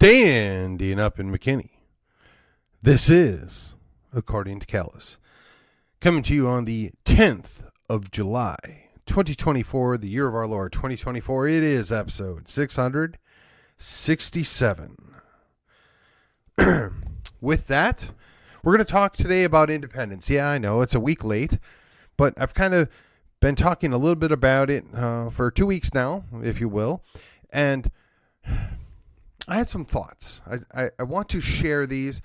Standing up in McKinney. This is According to Callus. Coming to you on the 10th of July, 2024, the year of our Lord, 2024. It is episode 667. With that, we're going to talk today about independence. Yeah, I know it's a week late, but I've kind of been talking a little bit about it for 2 weeks now, if you will. And I had some thoughts. I want to share these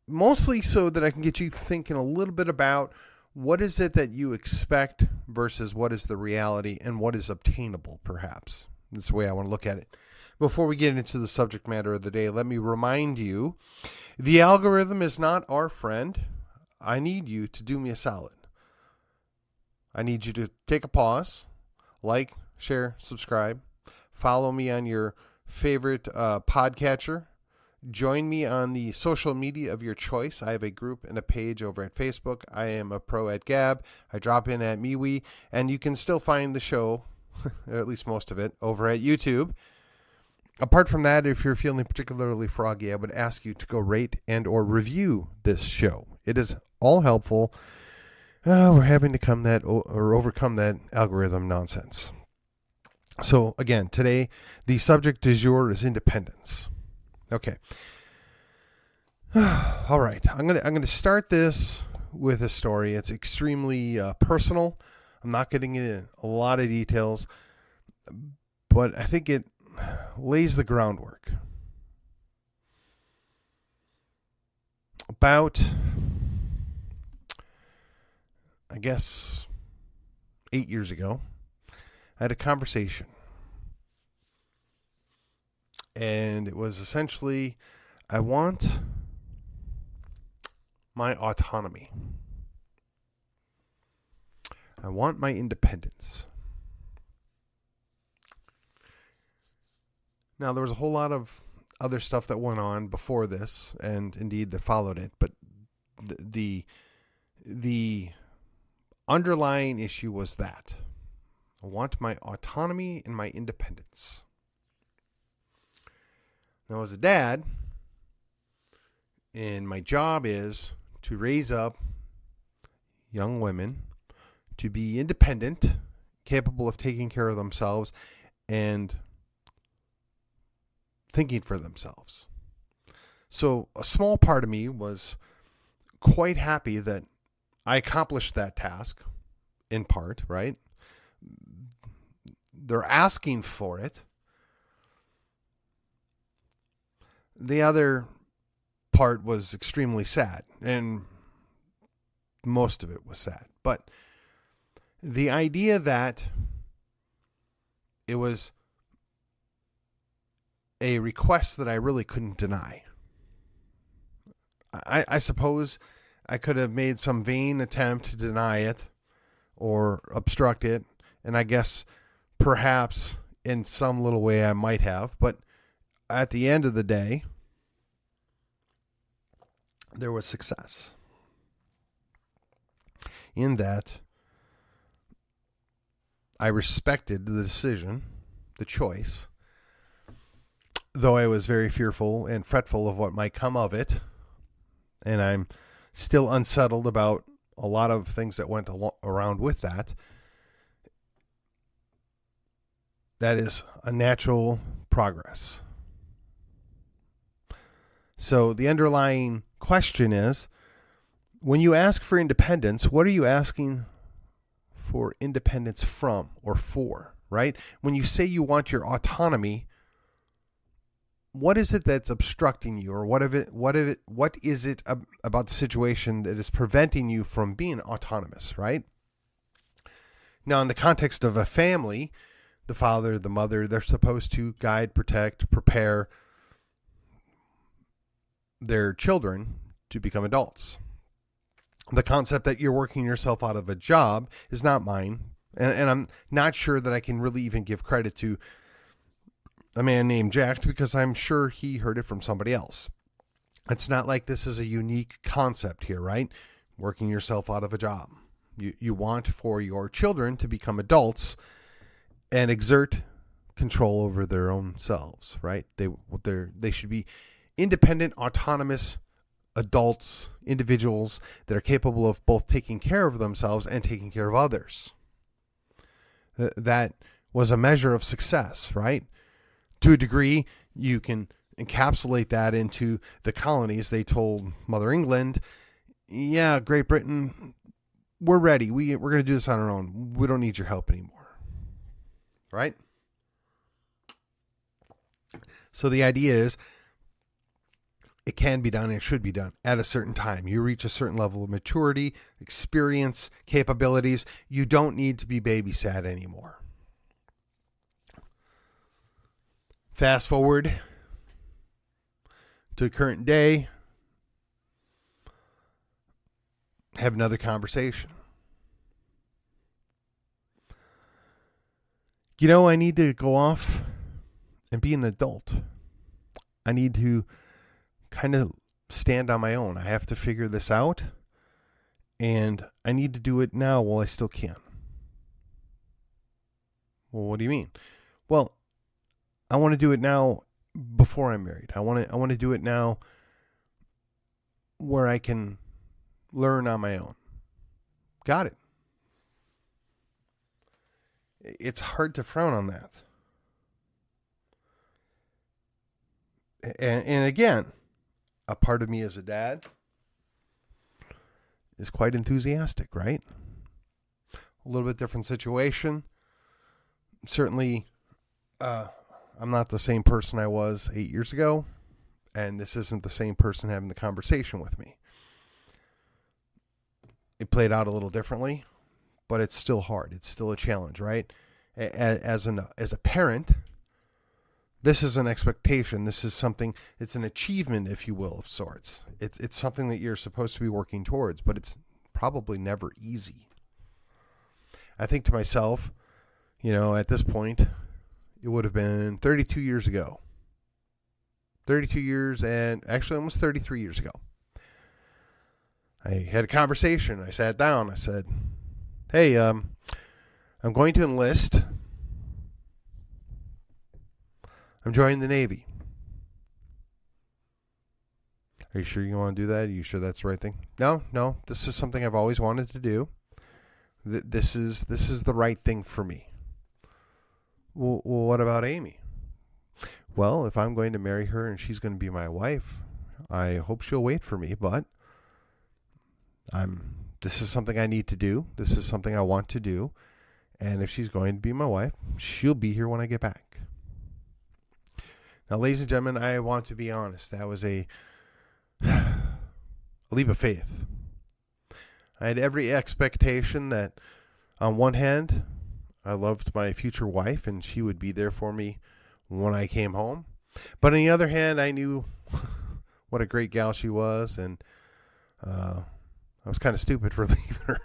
mostly so that I can get you thinking a little bit about what is it that you expect versus what is the reality and what is obtainable, perhaps. That's the way I want to look at it. Before we get into the subject matter of the day, let me remind you, the algorithm is not our friend. I need you to do me a solid. I need you to take a pause, like, share, subscribe, follow me on your favorite podcatcher. Join me on the social media of your choice. I have a group and a page over at Facebook. I am a pro at Gab. I drop in at MeWe, and you can still find the show, or at least most of it, over at YouTube. Apart from that, if you're feeling particularly froggy, I would ask you to go rate and or review this show. It is all helpful. We're having to overcome that algorithm nonsense. So again, today, the subject du jour is independence. Okay. All right. I'm gonna start this with a story. It's extremely personal. I'm not getting into a lot of details, but I think it lays the groundwork. About, I guess, 8 years ago, I had a conversation. And it was essentially, I want my autonomy. I want my independence. Now, there was a whole lot of other stuff that went on before this, and indeed that followed it, but the underlying issue was that I want my autonomy and my independence. Now, as a dad, and my job is to raise up young women to be independent, capable of taking care of themselves, and thinking for themselves. So a small part of me was quite happy that I accomplished that task, in part, right? They're asking for it. The other part was extremely sad, and most of it was sad. But the idea that it was a request that I really couldn't deny. I suppose I could have made some vain attempt to deny it or obstruct it, and I guess perhaps in some little way I might have, but at the end of the day, there was success in that I respected the decision, the choice, though I was very fearful and fretful of what might come of it, and I'm still unsettled about a lot of things that went around with that. That is a natural progress. So the underlying question is, when you ask for independence, what are you asking for independence from or for, right? When you say you want your autonomy, what is it that's obstructing you, or what is it about the situation that is preventing you from being autonomous, right? Now, in the context of a family, the father, the mother, they're supposed to guide, protect, prepare their children to become adults. The concept that you're working yourself out of a job is not mine, and I'm not sure that I can really even give credit to a man named Jack, because I'm sure he heard it from somebody else. It's not like this is a unique concept here, right? Working yourself out of a job. You want for your children to become adults and exert control over their own selves, right? They should be independent, autonomous adults, individuals that are capable of both taking care of themselves and taking care of others. That was a measure of success, right? To a degree, you can encapsulate that into the colonies. They told Mother England, yeah, Great Britain, we're ready. We're going to do this on our own. We don't need your help anymore, right? So the idea is it can be done and it should be done at a certain time. You reach a certain level of maturity, experience, capabilities. You don't need to be babysat anymore. Fast forward to the current day. Have another conversation. I need to go off and be an adult. I need to kind of stand on my own. I have to figure this out, and I need to do it now while I still can. Well, what do you mean? Well, I want to do it now before I'm married. I want to do it now where I can learn on my own. Got it. It's hard to frown on that. And again, a part of me as a dad is quite enthusiastic, right? A little bit different situation. Certainly, I'm not the same person I was 8 years ago, and this isn't the same person having the conversation with me. It played out a little differently, but it's still hard. It's still a challenge, right? As a parent, this is an expectation. This is something, it's an achievement, if you will, of sorts. It's something that you're supposed to be working towards, but it's probably never easy. I think to myself, at this point, it would have been 32 years ago. 32 years and actually almost 33 years ago. I had a conversation. I sat down. I said, hey, I'm going to enlist. I'm joining the Navy. Are you sure you want to do that? Are you sure that's the right thing? No. This is something I've always wanted to do. This is the right thing for me. Well, what about Amy? Well, if I'm going to marry her and she's going to be my wife, I hope she'll wait for me, but this is something I need to do. This is something I want to do. And if she's going to be my wife, she'll be here when I get back. Now, ladies and gentlemen, I want to be honest. That was a leap of faith. I had every expectation that, on one hand, I loved my future wife and she would be there for me when I came home. But on the other hand, I knew what a great gal she was, and I was kind of stupid for leaving her.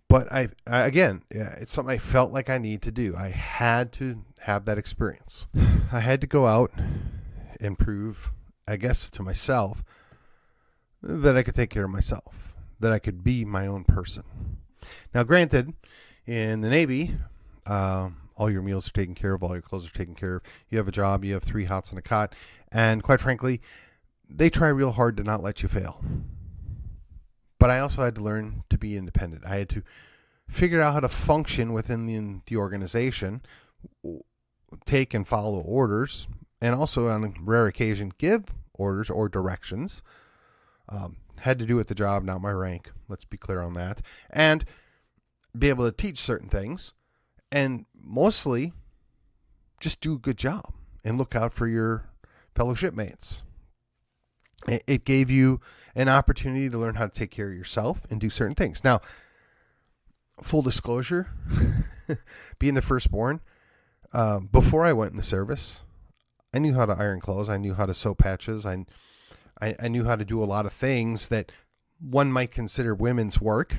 But it's something I felt like I need to do. I had to have that experience. I had to go out and prove, I guess, to myself that I could take care of myself, that I could be my own person. Now, granted, in the Navy, all your meals are taken care of, all your clothes are taken care of. You have a job, you have 3 hots and a cot, and quite frankly, they try real hard to not let you fail. But I also had to learn to be independent. I had to figure out how to function within the organization, take and follow orders, and also on a rare occasion give orders or directions. Had to do with the job, not my rank. Let's be clear on that. And be able to teach certain things, and mostly just do a good job and look out for your fellow shipmates. It gave you an opportunity to learn how to take care of yourself and do certain things. Now, full disclosure, being the firstborn, before I went in the service, I knew how to iron clothes. I knew how to sew patches. I knew how to do a lot of things that one might consider women's work.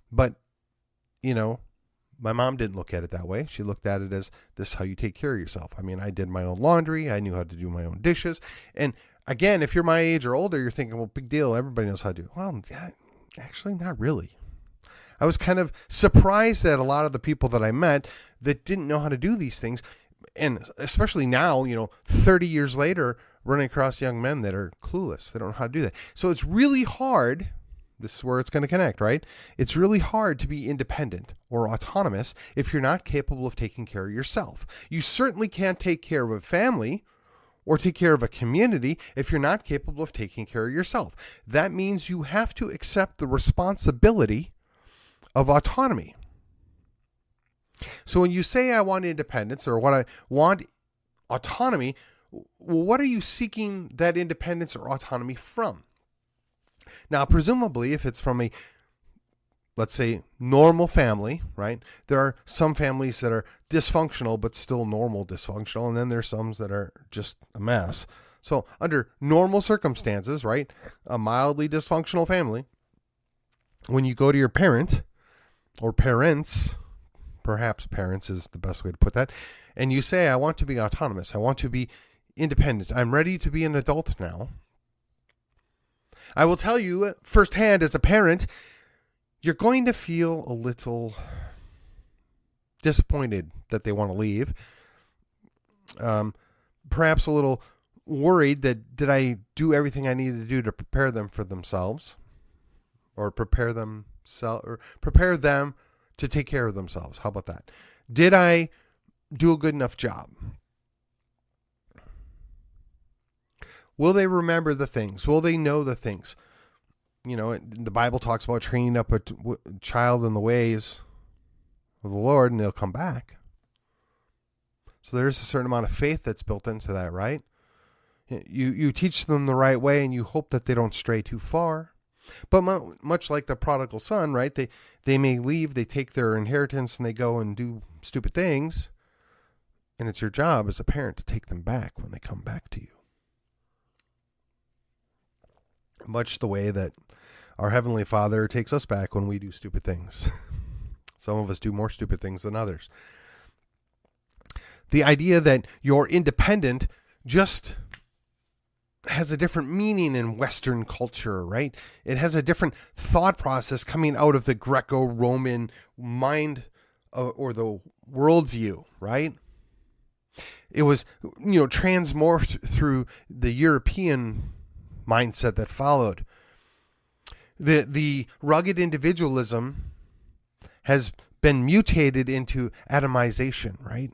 But, my mom didn't look at it that way. She looked at it as, this is how you take care of yourself. I mean, I did my own laundry. I knew how to do my own dishes. And again, if you're my age or older, you're thinking, well, big deal. Everybody knows how to do it. Well, yeah, actually, not really. I was kind of surprised at a lot of the people that I met that didn't know how to do these things. And especially now, 30 years later, running across young men that are clueless. They don't know how to do that. So it's really hard. This is where it's going to connect, right? It's really hard to be independent or autonomous if you're not capable of taking care of yourself. You certainly can't take care of a family or take care of a community if you're not capable of taking care of yourself. That means you have to accept the responsibility of autonomy. So when you say I want independence or what I want autonomy, what are you seeking that independence or autonomy from? Now, presumably, if it's from a, let's say, normal family, right? There are some families that are dysfunctional, but still normal dysfunctional. And then there's some that are just a mess. So under normal circumstances, right? A mildly dysfunctional family, when you go to your parent or parents, perhaps parents is the best way to put that, and you say, I want to be autonomous. I want to be independent. I'm ready to be an adult now. I will tell you firsthand as a parent, you're going to feel a little disappointed that they want to leave. Perhaps a little worried that did I do everything I needed to do to prepare them for themselves or prepare them to take care of themselves. How about that? Did I do a good enough job? Will they remember the things? Will they know the things? The Bible talks about training up a child in the ways of the Lord, and they'll come back. So there's a certain amount of faith that's built into that, right? You teach them the right way, and you hope that they don't stray too far. But much like the prodigal son, right? They may leave, they take their inheritance, and they go and do stupid things. And it's your job as a parent to take them back when they come back to you. Much the way that our Heavenly Father takes us back when we do stupid things. Some of us do more stupid things than others. The idea that you're independent just has a different meaning in Western culture, right? It has a different thought process coming out of the Greco-Roman mind or the worldview, right? It was, transmorphed through the European mindset that followed. The rugged individualism has been mutated into atomization, right?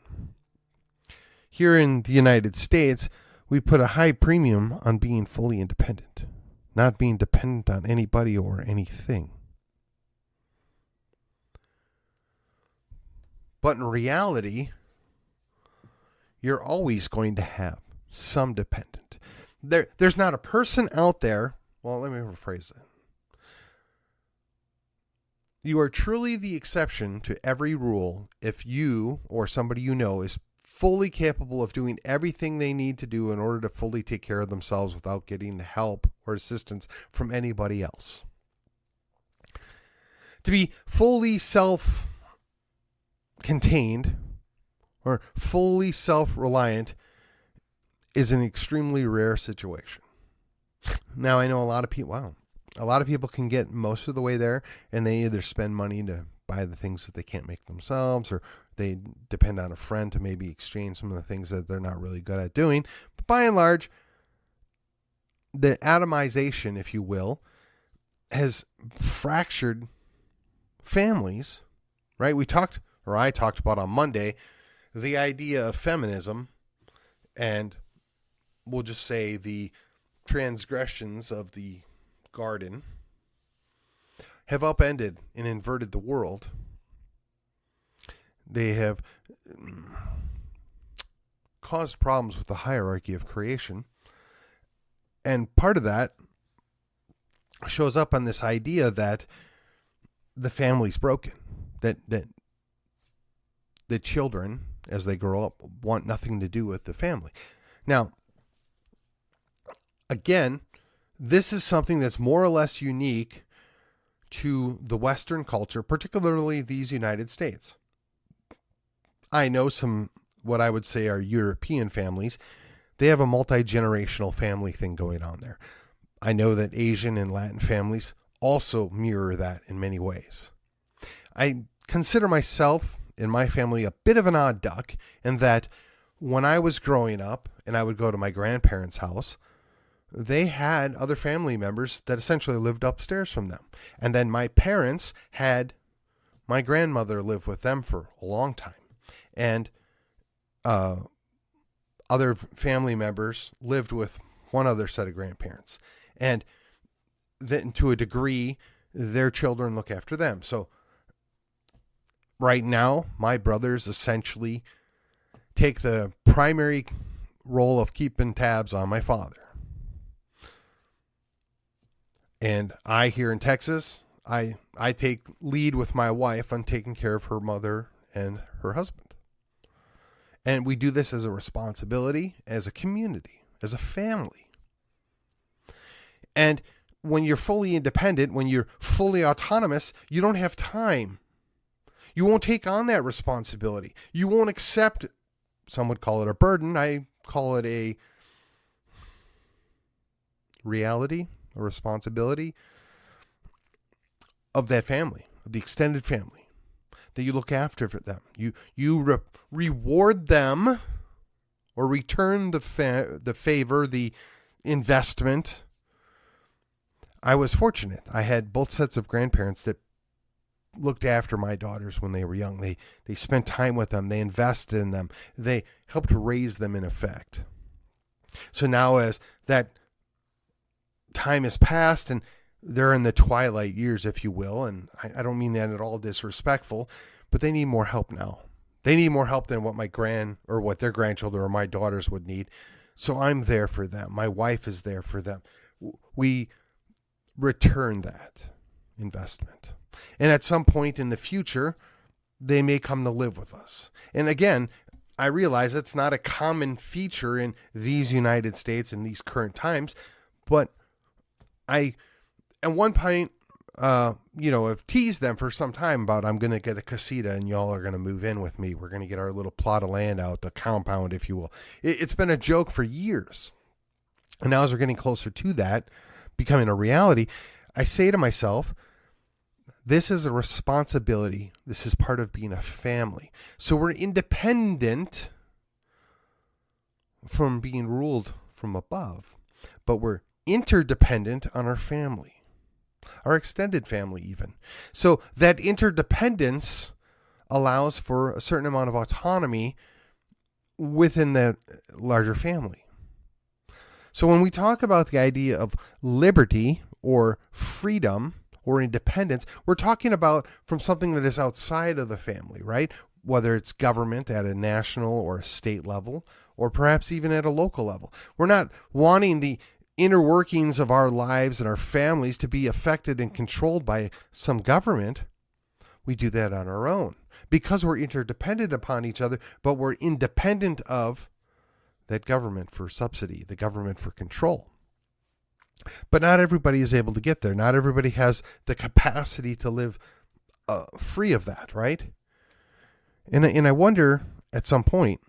Here in the United States, we put a high premium on being fully independent, not being dependent on anybody or anything. But in reality, you're always going to have some dependent. There's not a person out there. Well, let me rephrase that. You are truly the exception to every rule if you or somebody you know is fully capable of doing everything they need to do in order to fully take care of themselves without getting help or assistance from anybody else. To be fully self-contained or fully self-reliant is an extremely rare situation. Now, I know a lot of people can get most of the way there, and they either spend money to buy the things that they can't make themselves, or they depend on a friend to maybe exchange some of the things that they're not really good at doing. But by and large, the atomization, if you will, has fractured families, right? I talked about on Monday, the idea of feminism, and we'll just say the transgressions of the garden have upended and inverted the world. They have caused problems with the hierarchy of creation. And part of that shows up on this idea that the family's broken, that the children, as they grow up, want nothing to do with the family. Now, again, this is something that's more or less unique to the Western culture, particularly these United States. I know some, what I would say are European families. They have a multi-generational family thing going on there. I know that Asian and Latin families also mirror that in many ways. I consider myself and my family a bit of an odd duck in that when I was growing up and I would go to my grandparents' house, they had other family members that essentially lived upstairs from them. And then my parents had my grandmother live with them for a long time. And other family members lived with one other set of grandparents. And then to a degree, their children look after them. So right now, my brothers essentially take the primary role of keeping tabs on my father. And I, here in Texas, I take lead with my wife on taking care of her mother and her husband. And we do this as a responsibility, as a community, as a family. And when you're fully independent, when you're fully autonomous, you don't have time. You won't take on that responsibility. You won't accept, some would call it a burden. I call it a reality, a responsibility of that family, of the extended family, that you look after for them. You reward them or return the favor, the investment. I was fortunate. I had both sets of grandparents that looked after my daughters when they were young. They spent time with them. They invested in them. They helped raise them in effect. So now as that time has passed and they're in the twilight years, if you will, and I don't mean that at all disrespectful, but they need more help now. They need more help than what what their grandchildren or my daughters would need. So I'm there for them. My wife is there for them. We return that investment. And at some point in the future, they may come to live with us. And again, I realize it's not a common feature in these United States in these current times, but I, at one point, have teased them for some time about I'm going to get a casita and y'all are going to move in with me. We're going to get our little plot of land out, the compound, if you will. It's been a joke for years. And now as we're getting closer to that, becoming a reality, I say to myself, this is a responsibility. This is part of being a family. So we're independent from being ruled from above, but we're interdependent on our family, our extended family even. So that interdependence allows for a certain amount of autonomy within the larger family. So when we talk about the idea of liberty or freedom or independence, we're talking about from something that is outside of the family, right? Whether it's government at a national or a state level, or perhaps even at a local level. We're not wanting the inner workings of our lives and our families to be affected and controlled by some government. We do that on our own because we're interdependent upon each other, but we're independent of that government for subsidy, the government for control. But not everybody is able to get there. Not everybody has the capacity to live free of that, right? And I wonder at some point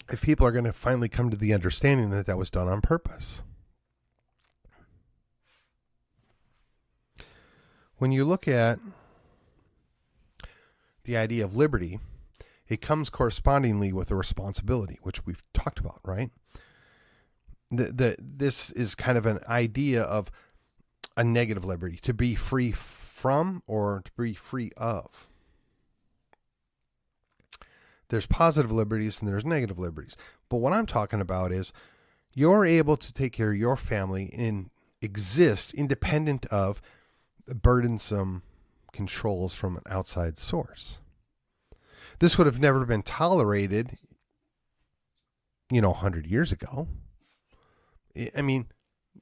if people are going to finally come to the understanding that that was done on purpose. When you look at the idea of liberty, it comes correspondingly with a responsibility, which we've talked about, right? This is kind of an idea of a negative liberty, to be free from or to be free of. There's positive liberties and there's negative liberties. But what I'm talking about is you're able to take care of your family and exist independent of burdensome controls from an outside source. This would have never been tolerated, 100 years ago. I mean,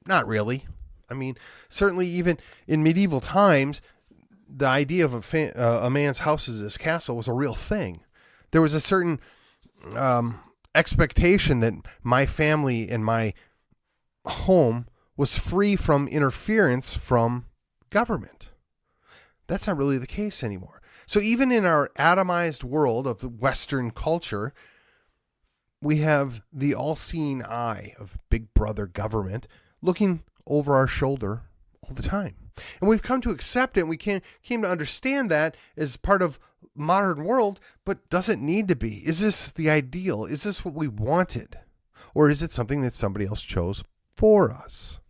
not really. I mean, certainly even in medieval times, the idea of a man's house as his castle was a real thing. There was a certain expectation that my family and my home was free from interference from government. That's not really the case anymore. So even in our atomized world of the Western culture, we have the all-seeing eye of Big Brother government looking over our shoulder all the time. And we've come to accept it, and we came to understand that as part of modern world, but does it need to be? Is this the ideal? Is this what we wanted? Or is it something that somebody else chose for us?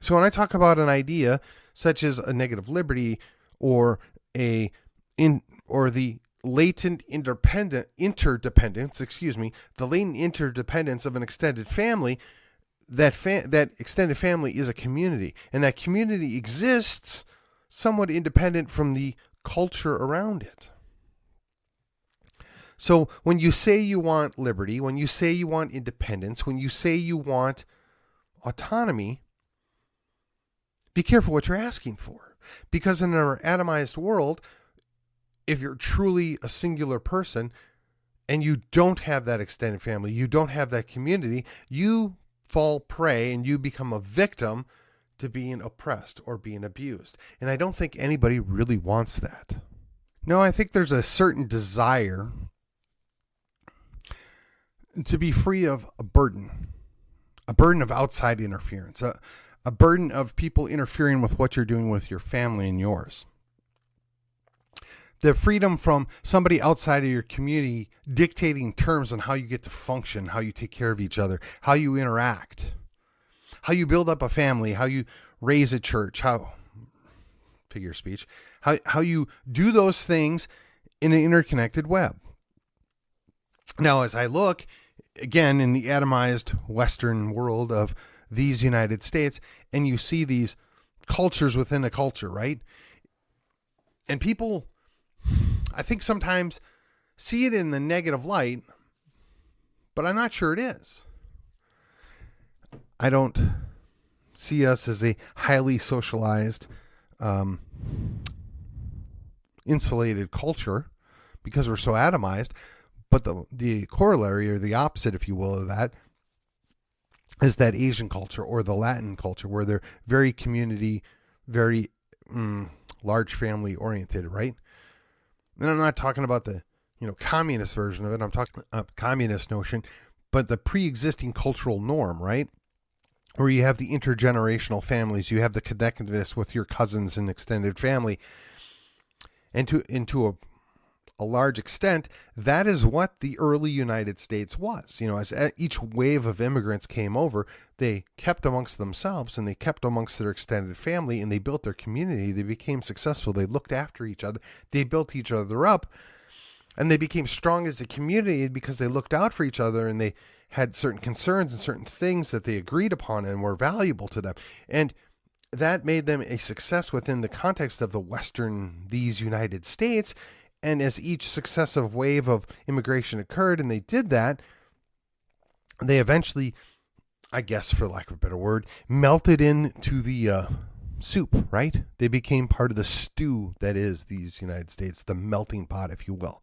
So when I talk about an idea such as a negative liberty or the latent interdependence, the latent interdependence of an extended family, that extended family is a community, and that community exists somewhat independent from the culture around it. So when you say you want liberty, when you say you want independence, when you say you want autonomy, be careful what you're asking for. Because in our atomized world, if you're truly a singular person and you don't have that extended family, you don't have that community, you fall prey and you become a victim to being oppressed or being abused. And I don't think anybody really wants that. No, I think there's a certain desire to be free of a burden of outside interference, a burden of people interfering with what you're doing with your family and yours. The freedom from somebody outside of your community dictating terms on how you get to function, how you take care of each other, how you interact, how you build up a family, how you raise a church, figure of speech, how you do those things in an interconnected web. Now, as I look, again, in the atomized Western world of these United States, and you see these cultures within a culture, right? And people, I think, sometimes see it in the negative light, but I'm not sure it is. I don't see us as a highly socialized, insulated culture because we're so atomized. But the corollary, or the opposite, if you will, of that is that Asian culture or the Latin culture, where they're very community, very large family oriented, right? And I'm not talking about the communist version of it. I'm talking a communist notion, but the pre-existing cultural norm, right? Where you have the intergenerational families, you have the connectedness with your cousins and extended family, and into a large extent, that is what the early United States was. As each wave of immigrants came over, they kept amongst themselves and they kept amongst their extended family, and they built their community. They became successful. They looked after each other. They built each other up, and they became strong as a community because they looked out for each other, and they had certain concerns and certain things that they agreed upon and were valuable to them. And that made them a success within the context of these United States. And as each successive wave of immigration occurred and they did that, they eventually, I guess for lack of a better word, melted into the soup, right? They became part of the stew that is these United States, the melting pot, if you will.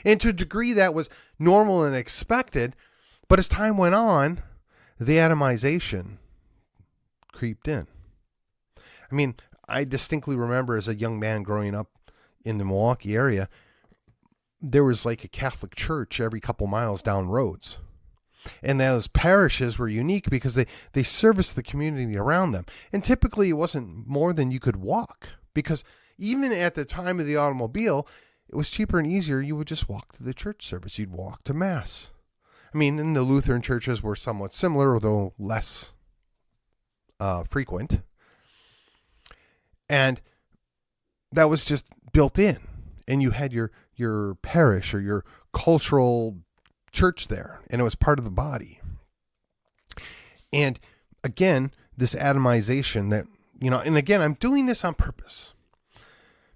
And to a degree that was normal and expected, but as time went on, the atomization creeped in. I mean, I distinctly remember as a young man growing up in the Milwaukee area, there was like a Catholic church every couple miles down roads. And those parishes were unique because they serviced the community around them. And typically it wasn't more than you could walk, because even at the time of the automobile, it was cheaper and easier. You would just walk to the church service. You'd walk to Mass. I mean, and the Lutheran churches were somewhat similar, although less frequent. And that was just built in, and you had your parish or your cultural church there, and it was part of the body. And again, this atomization that, and again, I'm doing this on purpose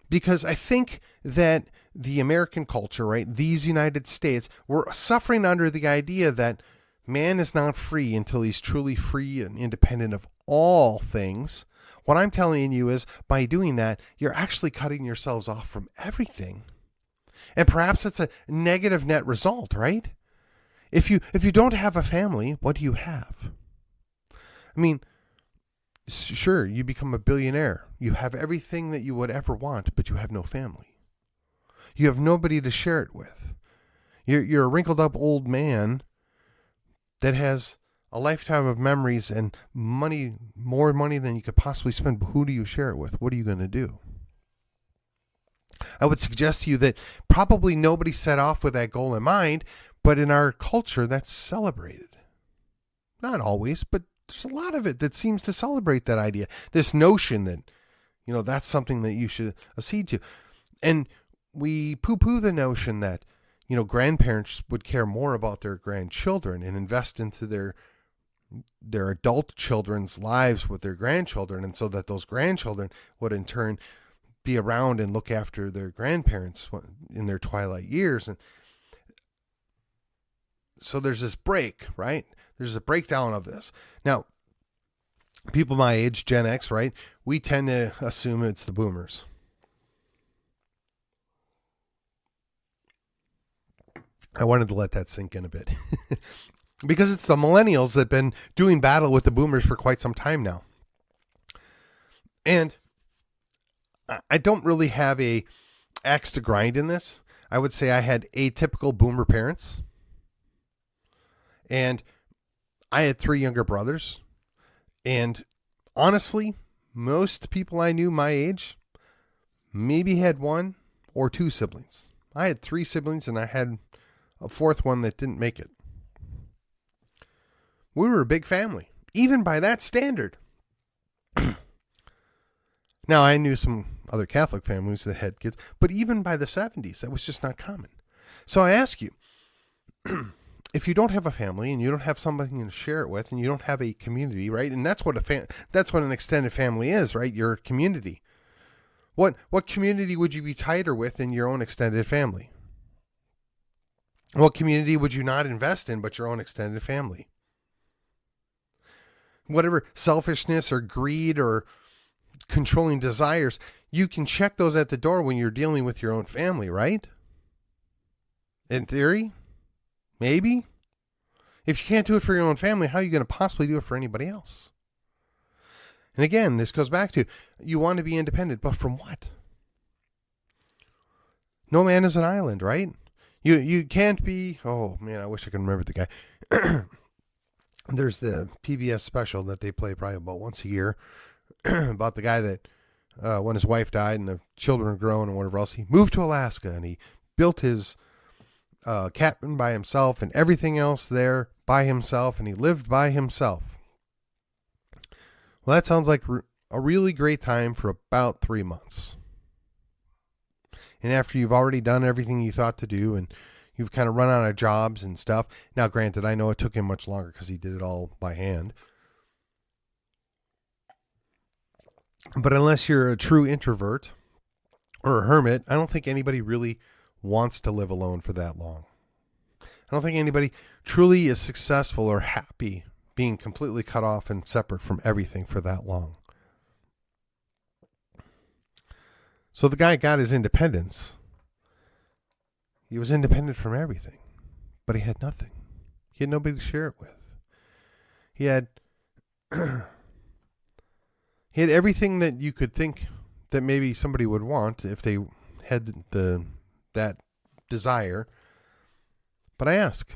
because I think that the American culture, right, these United States, were suffering under the idea that man is not free until he's truly free and independent of all things. What I'm telling you is, by doing that, you're actually cutting yourselves off from everything. And perhaps it's a negative net result, right? If you don't have a family, what do you have? I mean, sure, you become a billionaire. You have everything that you would ever want, but you have no family. You have nobody to share it with. You're a wrinkled up old man that has a lifetime of memories and money, more money than you could possibly spend. But who do you share it with? What are you going to do? I would suggest to you that probably nobody set off with that goal in mind, but in our culture, that's celebrated. Not always, but there's a lot of it that seems to celebrate that idea. This notion that, that's something that you should accede to. And we poo-poo the notion that, grandparents would care more about their grandchildren and invest into their adult children's lives with their grandchildren, and so that those grandchildren would in turn be around and look after their grandparents in their twilight years. And so there's this break, right? There's a breakdown of this. Now, people my age, Gen X, right? We tend to assume it's the boomers. I wanted to let that sink in a bit because it's the millennials that have been doing battle with the boomers for quite some time now. And I don't really have a axe to grind in this. I would say I had atypical boomer parents. And I had 3 younger brothers. And honestly, most people I knew my age maybe had 1 or 2 siblings. I had 3 siblings and I had a 4th one that didn't make it. We were a big family, even by that standard. Now, I knew some other Catholic families that had kids, but even by the 70s, that was just not common. So I ask you, if you don't have a family and you don't have somebody to share it with and you don't have a community, right? And that's what an extended family is, right? Your community. What community would you be tighter with in your own extended family? What community would you not invest in but your own extended family? Whatever selfishness or greed or controlling desires, you can check those at the door when you're dealing with your own family, right? In theory, maybe. If you can't do it for your own family, how are you going to possibly do it for anybody else? And again, this goes back to, you want to be independent, but from what? No man is an island, right? You can't be, oh man, I wish I could remember the guy. There's the PBS special that they play probably about once a year about the guy that when his wife died and the children were grown and whatever else, he moved to Alaska and he built his cabin by himself and everything else there by himself, and he lived by himself. Well, that sounds like a really great time for about 3 months. And after you've already done everything you thought to do and you've kind of run out of jobs and stuff. Now, granted, I know it took him much longer because he did it all by hand. But unless you're a true introvert or a hermit, I don't think anybody really wants to live alone for that long. I don't think anybody truly is successful or happy being completely cut off and separate from everything for that long. So the guy got his independence. He was independent from everything, but he had nothing. He had nobody to share it with. He had everything that you could think that maybe somebody would want if they had that desire. But I ask,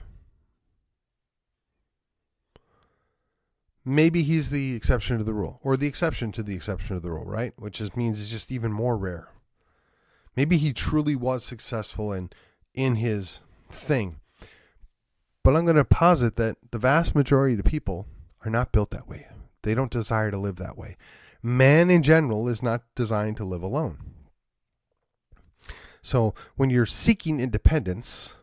maybe he's the exception to the rule, or the exception to the exception of the rule, right? Which just means it's just even more rare. Maybe he truly was successful in his thing. But I'm going to posit that the vast majority of people are not built that way. They don't desire to live that way. Man in general is not designed to live alone. So when you're seeking independence,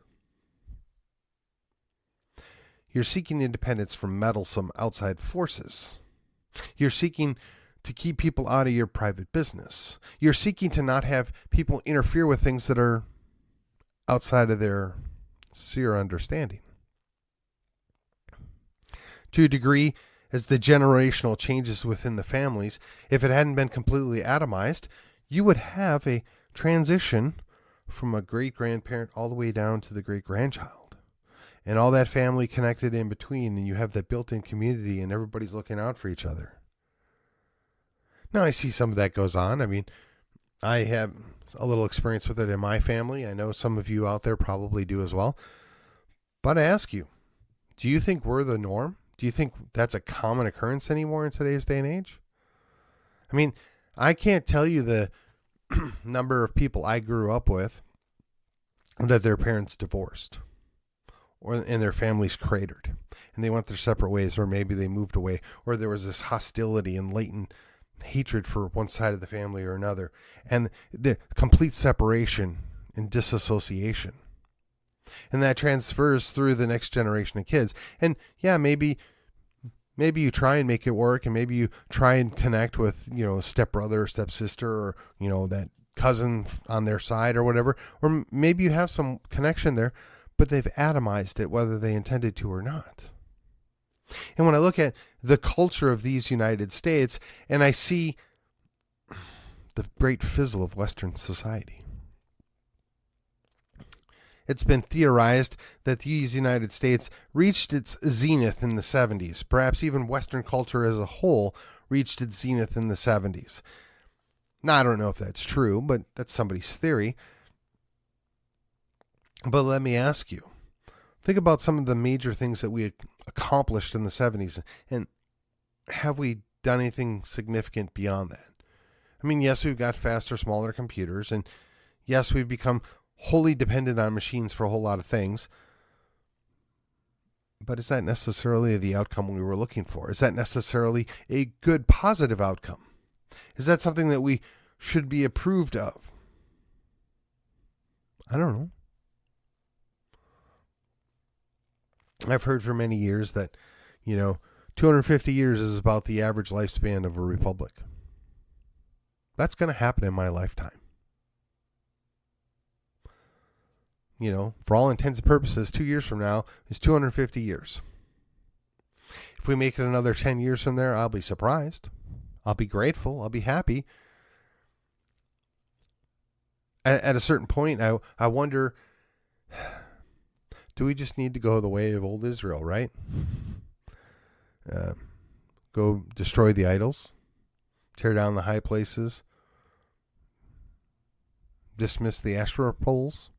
you're seeking independence from meddlesome outside forces. You're seeking to keep people out of your private business. You're seeking to not have people interfere with things that are outside of their sphere of understanding. To a degree, as the generational changes within the families, if it hadn't been completely atomized, you would have a transition from a great-grandparent all the way down to the great-grandchild. And all that family connected in between, and you have that built-in community, and everybody's looking out for each other. Now, I see some of that goes on. I mean, I have a little experience with it in my family. I know some of you out there probably do as well. But I ask you, do you think we're the norm? Do you think that's a common occurrence anymore in today's day and age? I mean, I can't tell you the number of people I grew up with that their parents divorced and their families cratered and they went their separate ways, or maybe they moved away, or there was this hostility and latent hatred for one side of the family or another, and the complete separation and disassociation. And that transfers through the next generation of kids. And yeah, maybe you try and make it work, and maybe you try and connect with, stepbrother or stepsister, or, that cousin on their side or whatever. Or maybe you have some connection there, but they've atomized it whether they intended to or not. And when I look at the culture of these United States, and I see the great fizzle of Western society, it's been theorized that these United States reached its zenith in the 70s. Perhaps even Western culture as a whole reached its zenith in the 70s. Now, I don't know if that's true, but that's somebody's theory. But let me ask you, think about some of the major things that we accomplished in the 70s, and have we done anything significant beyond that? I mean, yes, we've got faster, smaller computers, and yes, we've become wholly dependent on machines for a whole lot of things. But is that necessarily the outcome we were looking for? Is that necessarily a good, positive outcome? Is that something that we should be approved of? I don't know. I've heard for many years that, 250 years is about the average lifespan of a republic. That's going to happen in my lifetime. For all intents and purposes, 2 years from now is 250 years. If we make it another 10 years from there, I'll be surprised. I'll be grateful. I'll be happy. At a certain point, I wonder, do we just need to go the way of old Israel, right? Go destroy the idols, tear down the high places, dismiss the Asherah poles,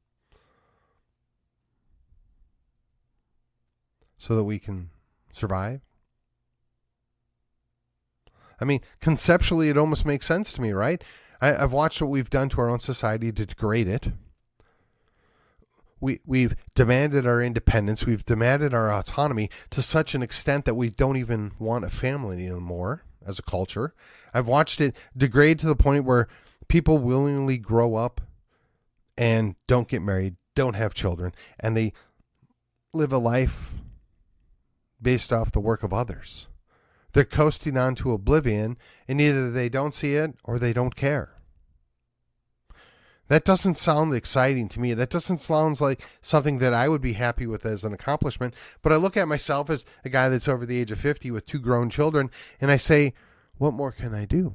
so that we can survive? I mean, conceptually, it almost makes sense to me, right? I've watched what we've done to our own society to degrade it. We've demanded our independence. We've demanded our autonomy to such an extent that we don't even want a family anymore as a culture. I've watched it degrade to the point where people willingly grow up and don't get married, don't have children, and they live a life based off the work of others. They're coasting on to oblivion, and either they don't see it or they don't care. That doesn't sound exciting to me. That doesn't sound like something that I would be happy with as an accomplishment. But I look at myself as a guy that's over the age of 50 with 2 grown children, and I say, what more can I do?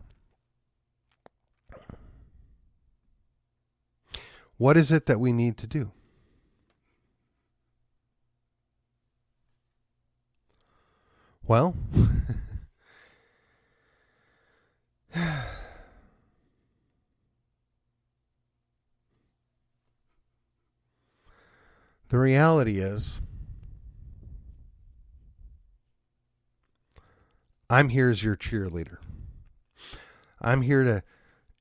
What is it that we need to do? Well, the reality is, I'm here as your cheerleader. I'm here to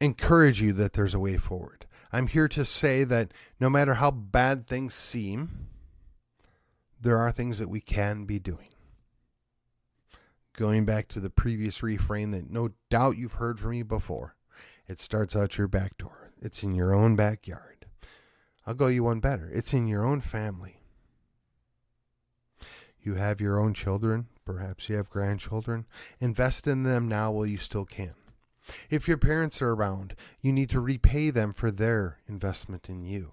encourage you that there's a way forward. I'm here to say that no matter how bad things seem, there are things that we can be doing. Going back to the previous refrain that no doubt you've heard from me before. It starts out your back door. It's in your own backyard. I'll go you one better. It's in your own family. You have your own children. Perhaps you have grandchildren. Invest in them now while you still can. If your parents are around, you need to repay them for their investment in you.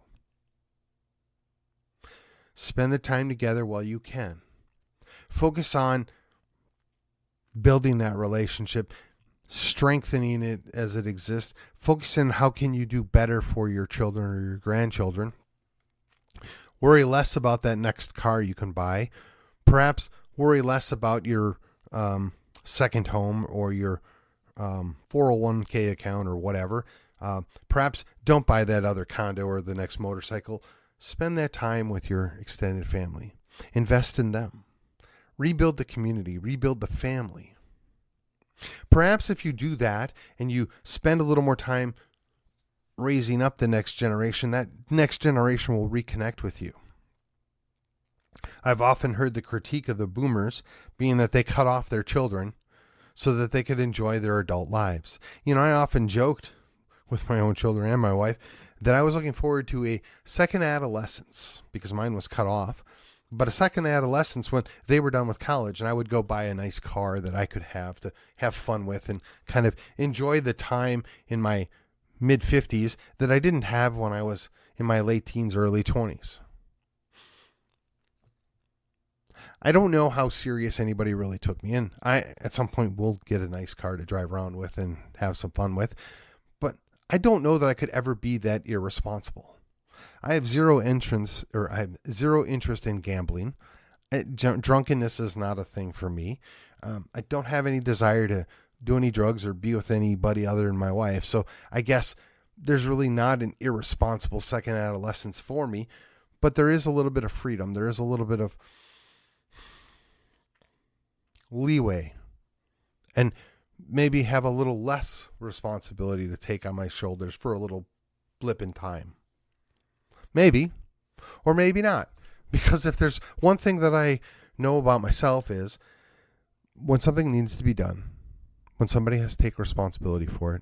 Spend the time together while you can. Focus on building that relationship, strengthening it as it exists. Focus on how can you do better for your children or your grandchildren. Worry less about that next car you can buy. Perhaps worry less about your second home or your 401k account or whatever. Perhaps don't buy that other condo or the next motorcycle. Spend that time with your extended family. Invest in them. rebuild the community, rebuild the family. Perhaps if you do that and you spend a little more time raising up the next generation, that next generation will reconnect with you. I've often heard the critique of the boomers being that they cut off their children so that they could enjoy their adult lives. I often joked with my own children and my wife that I was looking forward to a second adolescence, because mine was cut off, but a second adolescence when they were done with college, and I would go buy a nice car that I could have to have fun with and kind of enjoy the time in my mid-50s that I didn't have when I was in my late teens, early 20s. I don't know how serious anybody really took me in. At some point, will get a nice car to drive around with and have some fun with, but I don't know that I could ever be that irresponsible. I have zero interest in gambling. Drunkenness is not a thing for me. I don't have any desire to do any drugs or be with anybody other than my wife. So I guess there's really not an irresponsible second adolescence for me, but there is a little bit of freedom. There is a little bit of leeway, and maybe have a little less responsibility to take on my shoulders for a little blip in time. Maybe, or maybe not. Because if there's one thing that I know about myself is when something needs to be done, when somebody has to take responsibility for it,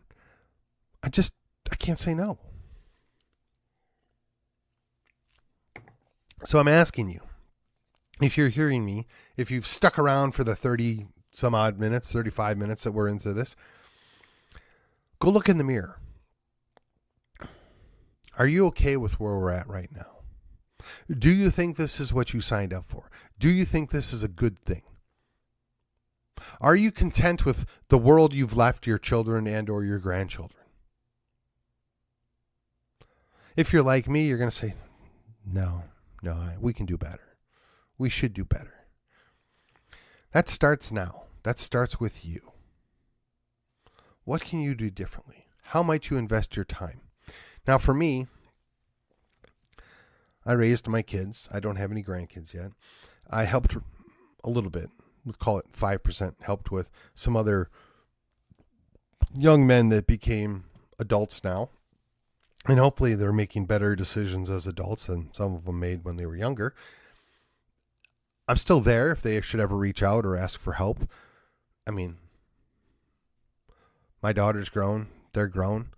I can't say no. So I'm asking you, if you're hearing me, if you've stuck around for the 30 some odd minutes, 35 minutes that we're into this, go look in the mirror. Are you okay with where we're at right now? Do you think this is what you signed up for? Do you think this is a good thing? Are you content with the world you've left your children and or your grandchildren? If you're like me, you're going to say, no, we can do better. We should do better. That starts now. That starts with you. What can you do differently? How might you invest your time? Now, for me, I raised my kids. I don't have any grandkids yet. I helped a little bit. We'll call it 5%. Helped with some other young men that became adults now. And hopefully they're making better decisions as adults than some of them made when they were younger. I'm still there if they should ever reach out or ask for help. I mean, my daughter's grown. They're grown.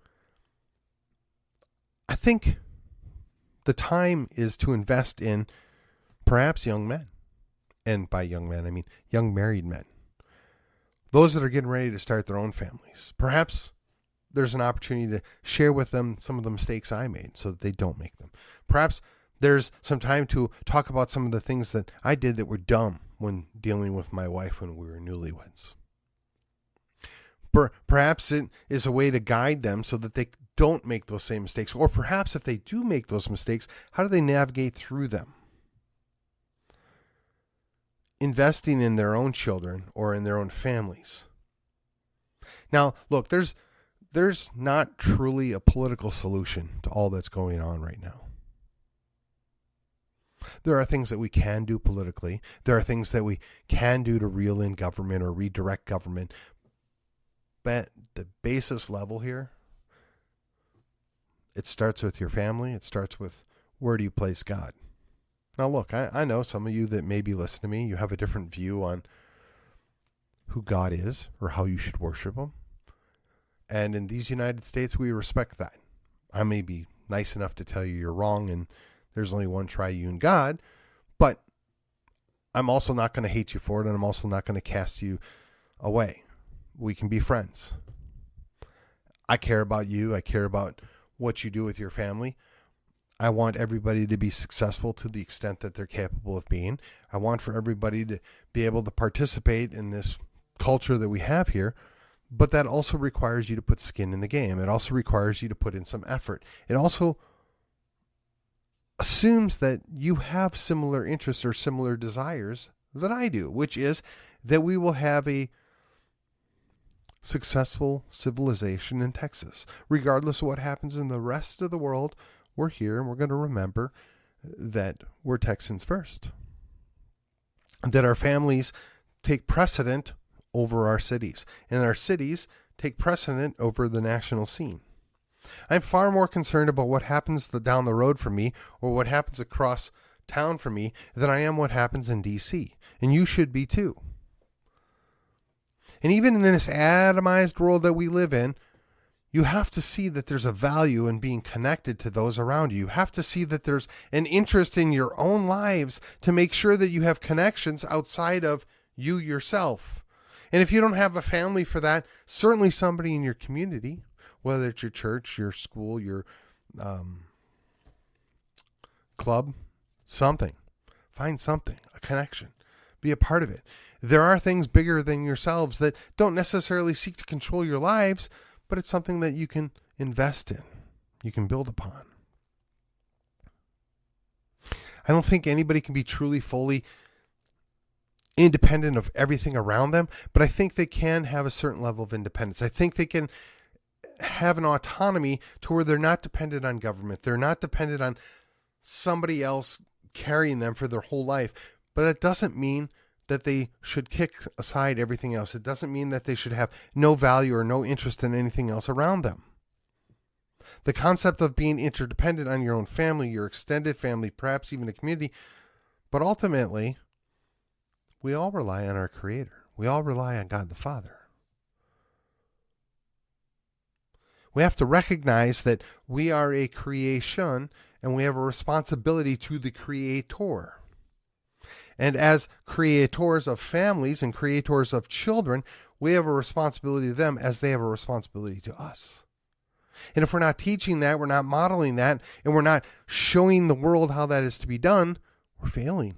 I think the time is to invest in perhaps young men. And by young men, I mean young married men. Those that are getting ready to start their own families. Perhaps there's an opportunity to share with them some of the mistakes I made so that they don't make them. Perhaps there's some time to talk about some of the things that I did that were dumb when dealing with my wife when we were newlyweds. Perhaps it is a way to guide them so that they don't make those same mistakes. Or perhaps if they do make those mistakes, how do they navigate through them? Investing in their own children or in their own families. Now, look, there's not truly a political solution to all that's going on right now. There are things that we can do politically. There are things that we can do to reel in government or redirect government. But the basis level here, it starts with your family. It starts with where do you place God? Now, look, I know some of you that maybe listen to me, you have a different view on who God is or how you should worship him. And in these United States, we respect that. I may be nice enough to tell you you're wrong and there's only one triune God, but I'm also not going to hate you for it, and I'm also not going to cast you away. We can be friends. I care about you. I care about what you do with your family. I want everybody to be successful to the extent that they're capable of being. I want for everybody to be able to participate in this culture that we have here, but that also requires you to put skin in the game. It also requires you to put in some effort. It also assumes that you have similar interests or similar desires that I do, which is that we will have a successful civilization in Texas. Regardless of what happens in the rest of the world, we're here and we're going to remember that we're Texans first. that our families take precedent over our cities, and our cities take precedent over the national scene. I'm far more concerned about what happens down the road for me or what happens across town for me than I am what happens in DC. And you should be too. And even in this atomized world that we live in, you have to see that there's a value in being connected to those around you. You have to see that there's an interest in your own lives to make sure that you have connections outside of you yourself. And if you don't have a family for that, certainly somebody in your community, whether it's your church, your school, your club, something. Find something, a connection. Be a part of it. There are things bigger than yourselves that don't necessarily seek to control your lives, but it's something that you can invest in, you can build upon. I don't think anybody can be truly, fully independent of everything around them, but I think they can have a certain level of independence. I think they can have an autonomy to where they're not dependent on government. They're not dependent on somebody else carrying them for their whole life. But that doesn't mean that they should kick aside everything else. It doesn't mean that they should have no value or no interest in anything else around them. The concept of being interdependent on your own family, your extended family, perhaps even a community, but ultimately, we all rely on our Creator. We all rely on God the Father. We have to recognize that we are a creation and we have a responsibility to the Creator. And as creators of families and creators of children, we have a responsibility to them as they have a responsibility to us. And if we're not teaching that, we're not modeling that, and we're not showing the world how that is to be done, we're failing.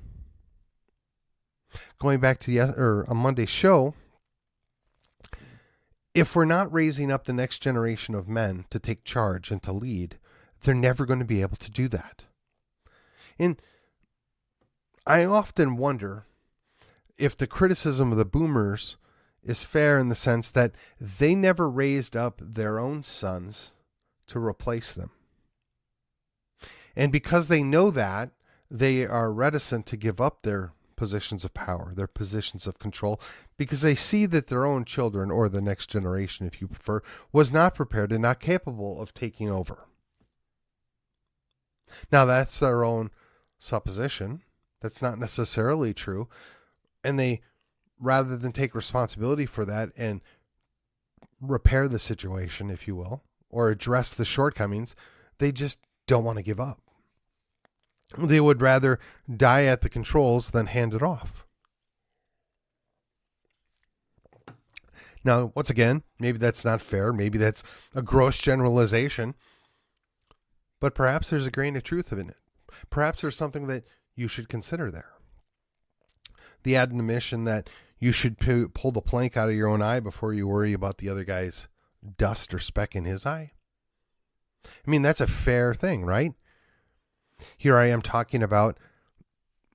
Going back to a Monday show, if we're not raising up the next generation of men to take charge and to lead, they're never going to be able to do that. And I often wonder if the criticism of the boomers is fair in the sense that they never raised up their own sons to replace them. And because they know that, they are reticent to give up their positions of power, their positions of control, because they see that their own children, or the next generation if you prefer, was not prepared and not capable of taking over. Now that's their own supposition. That's not necessarily true. And they, rather than take responsibility for that and repair the situation, if you will, or address the shortcomings, they just don't want to give up. They would rather die at the controls than hand it off. Now, once again, maybe that's not fair. Maybe that's a gross generalization. But perhaps there's a grain of truth in it. Perhaps there's something that you should consider there. The admonition that you should pull the plank out of your own eye before you worry about the other guy's dust or speck in his eye. I mean, that's a fair thing, right? Here I am talking about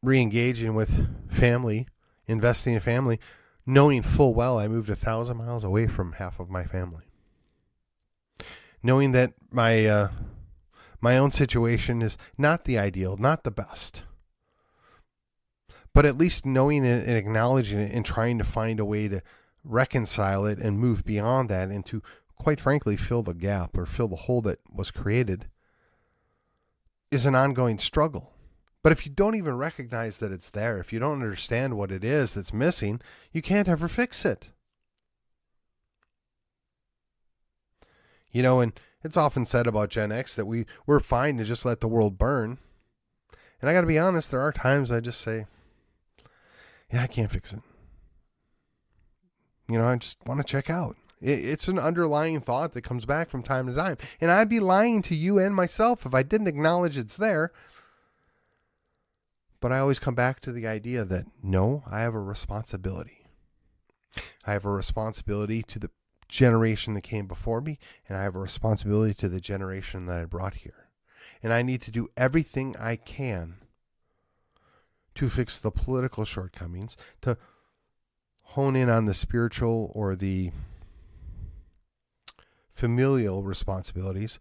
re-engaging with family, investing in family, knowing full well I moved 1,000 miles away from half of my family. Knowing that my own situation is not the ideal, not the best. But at least knowing it and acknowledging it and trying to find a way to reconcile it and move beyond that and to, quite frankly, fill the gap or fill the hole that was created is an ongoing struggle. But if you don't even recognize that it's there, if you don't understand what it is that's missing, you can't ever fix it. You know, and it's often said about Gen X that we're fine to just let the world burn. And I got to be honest, there are times I just say, yeah, I can't fix it. You know, I just want to check out. It's an underlying thought that comes back from time to time. And I'd be lying to you and myself if I didn't acknowledge it's there. But I always come back to the idea that, no, I have a responsibility. I have a responsibility to the generation that came before me, and I have a responsibility to the generation that I brought here. And I need to do everything I can to fix the political shortcomings, to hone in on the spiritual or the familial responsibilities,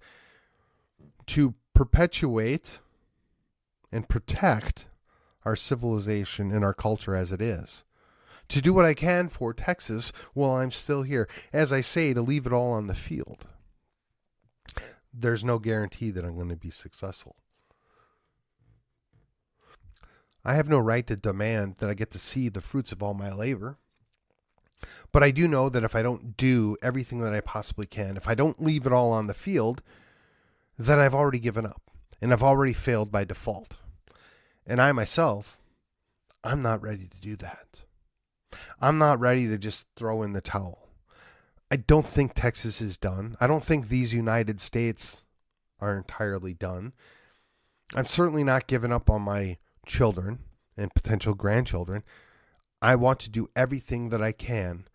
to perpetuate and protect our civilization and our culture as it is. To do what I can for Texas while I'm still here. As I say, to leave it all on the field. There's no guarantee that I'm going to be successful. I have no right to demand that I get to see the fruits of all my labor. But I do know that if I don't do everything that I possibly can, if I don't leave it all on the field, then I've already given up. And I've already failed by default. And I myself, I'm not ready to do that. I'm not ready to just throw in the towel. I don't think Texas is done. I don't think these United States are entirely done. I'm certainly not giving up on my children and potential grandchildren. I want to do everything that I can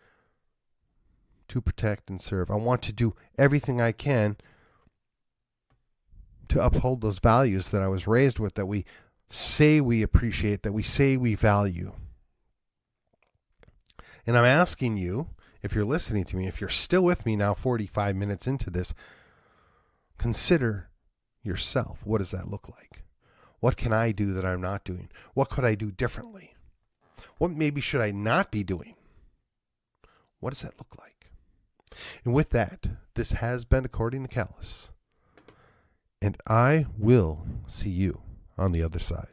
to protect and serve. I want to do everything I can to uphold those values that I was raised with, that we say we appreciate, that we say we value. And I'm asking you, if you're listening to me, if you're still with me now 45 minutes into this, consider yourself. What does that look like? What can I do that I'm not doing? What could I do differently? What maybe should I not be doing? What does that look like? And with that, this has been According to Callus. And I will see you on the other side.